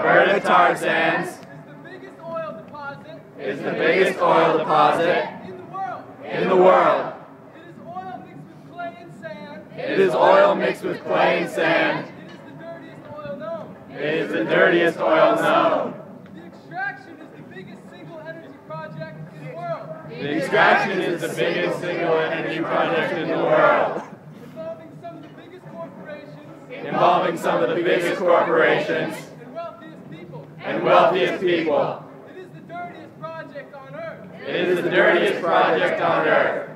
Alberta tar sands is the biggest oil deposit in the world. It is oil mixed with clay and sand. It is the dirtiest oil known. The extraction is the biggest single energy project in the world. The extraction is the biggest single energy project in the world. Involving some of the biggest corporations and wealthiest people. It is the dirtiest project on Earth. It is the dirtiest project on Earth.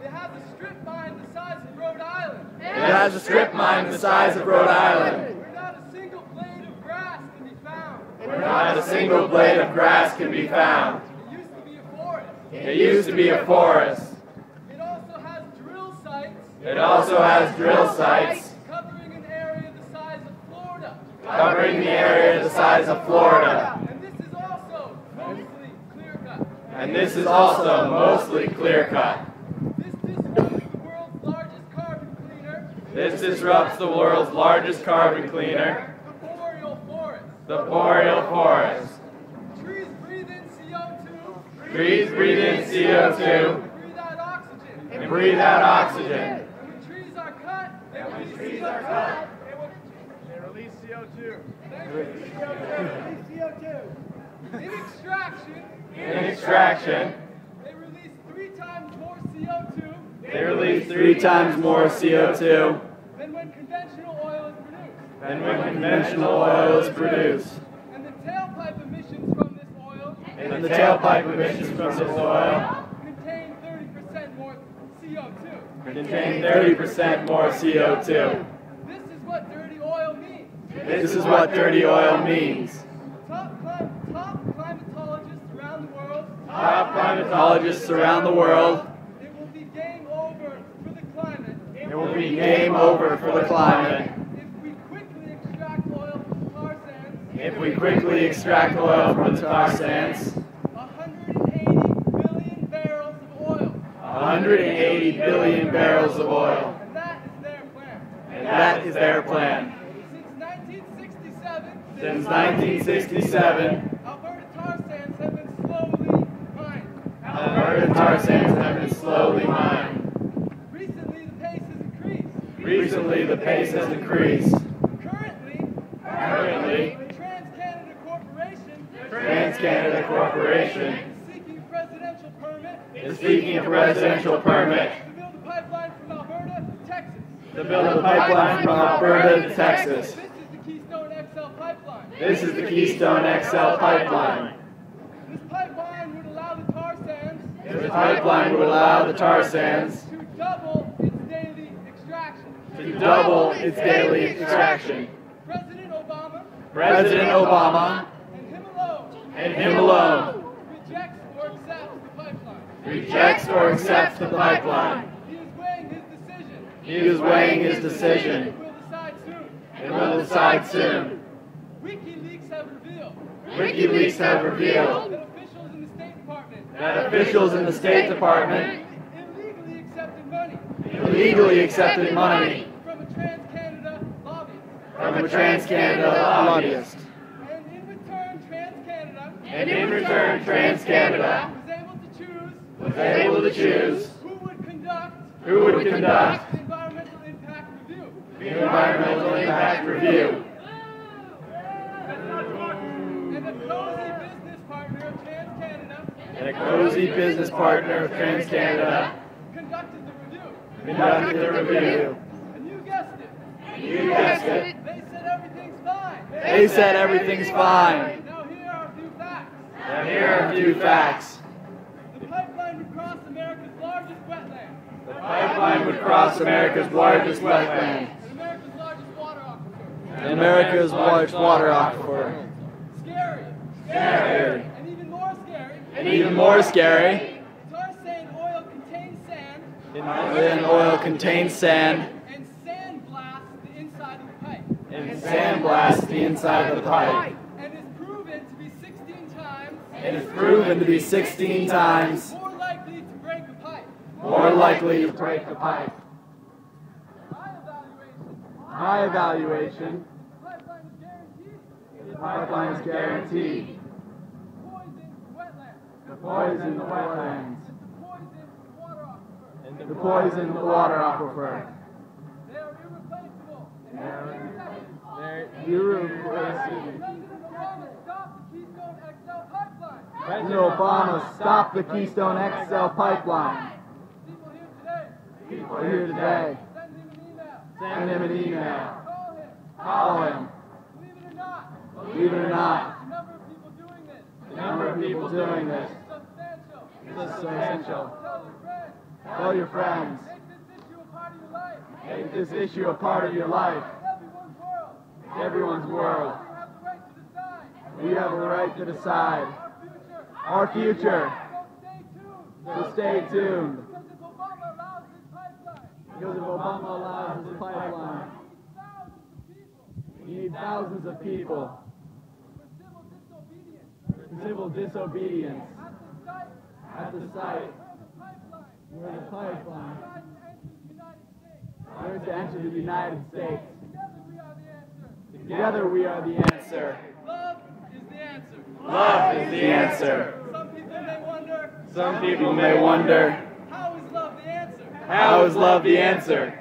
It has a strip mine the size of Rhode Island. It has a strip mine the size of Rhode Island. Where not a single blade of grass can be found. Where not a single blade of grass can be found. It used to be a forest. It used to be a forest. It also has drill sites. It also has drill sites Covering an area the size of Florida. covering the area the size of Florida. And this is also mostly clear cut. And this is also mostly clear cut. This disrupts the world's largest carbon cleaner. This disrupts the world's largest carbon cleaner, The boreal forest. the boreal forest. Trees breathe in CO2. Trees breathe in CO2 Breathe out oxygen. and breathe out oxygen. And when trees are cut, they release CO2. They release CO2. In extraction, In extraction, they release 3 times more CO2 they release 3 times more CO2 than when conventional oil is produced. than when conventional oil is produced. And the tailpipe emissions from this oil And the tailpipe emissions from this oil contain 30% more CO2. contain 30% more CO2. This is what dirty oil means. This is what dirty oil means. Top climatologists around the world, Top climatologists around the world, it will be game over for the climate it will be game over for the climate if we quickly extract oil from the tar sands. if we quickly extract oil from the tar sands. 180 billion barrels of oil. 180 billion barrels of oil. And that is their plan. And that is their plan. Since 1967, Since 1967, Alberta tar sands have been slowly mined. Alberta tar sands have been slowly mined. Recently, the pace has increased. Recently, the pace has increased. Currently, Currently, TransCanada Corporation TransCanada Corporation is seeking a presidential permit is seeking a presidential permit to build a pipeline from Alberta to Texas. to build a pipeline from Alberta to Texas. This is the Keystone XL Pipeline. This is the Keystone XL Pipeline. This pipeline would allow the tar sands This pipeline would allow the tar sands to double its daily extraction. to double its daily extraction. President Obama President Obama and him alone rejects or accepts the pipeline. He is weighing his decision. He is weighing his decision. We'll decide soon. And will decide soon. WikiLeaks have revealed That officials in the State Department illegally accepted money from a from a TransCanada lobbyist. And in return, TransCanada Was able to choose who would conduct the the environmental impact review. And a cozy business partner of TransCanada Conducted the review. conducted the review. And you guessed it. You guessed it. They said everything's fine. They said everything's fine. Now here are a few facts. Now here are a few facts. The pipeline would cross America's largest wetland. The pipeline would cross America's largest wetland And America's largest water aquifer. and America's largest water aquifer. Scary. Scary. And even more scary. And even more scary, Tar sand oil contains sand then oil contains sand and sandblast the inside of the pipe. and sandblast the inside of the pipe. And is proven to be 16 times It is proven to be 16 times more likely to break a pipe. more likely to break the pipe. My evaluation, My evaluation, the pipeline is guaranteed. the pipeline is guaranteed. The poison in the wetlands. The poison in the wetlands. The poison in the water aquifer. The poison in the water aquifer. They are irreplaceable. They're President Obama, stop the Keystone XL Pipeline. People here today. People here today. Send him an email. Send him an email. Call him. Call him. Believe it or not. Believe it or not, The number of people doing this. the number of people doing this Substantial. is substantial. Tell your friends. Tell your friends. Make this issue a part of your life. Make this issue a part of your life. Everyone's world. Everyone's world. We have the right to decide. We have a right to decide Our future. our future. So stay tuned. Because if Obama allows this pipeline, We need thousands of people for civil disobedience at the site where the pipeline tries to enter the United States. Together we are the answer. Together we are the answer. Love is the answer. Love is the answer. Some people may wonder, How is love the answer? how is love the answer?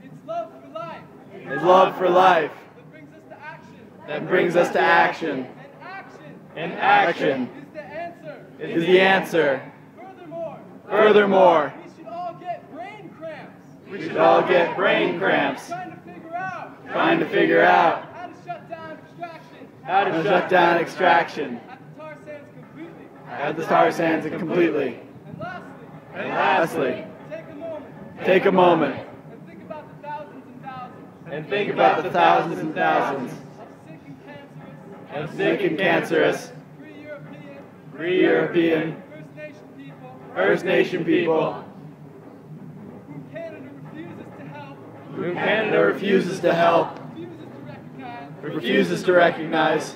It's love for life. Is love for life That brings us to action. that brings us to action. And action And action is the answer. is the answer. Furthermore, Furthermore, we should all get brain cramps. we should all get brain cramps Trying to figure out trying to figure out how to shut down extraction how to shut down extraction at the tar sands completely. at the tar sands completely. And lastly, And lastly, take a moment take a moment and think about the thousands and thousands and think about the thousands and thousands of sick and cancerous of sick and cancerous, pre-European, pre-European, First Nation people whom Canada refuses to help, refuses to recognize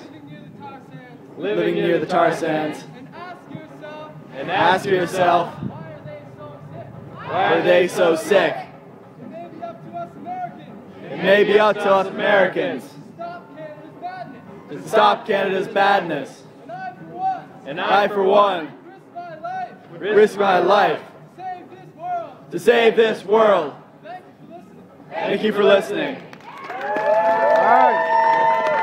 living near the tar sands, and ask yourself, why are they so sick? it may be up to us Americans To stop Canada's badness. And I, for one, risk my life to to save this world. Thank you for listening.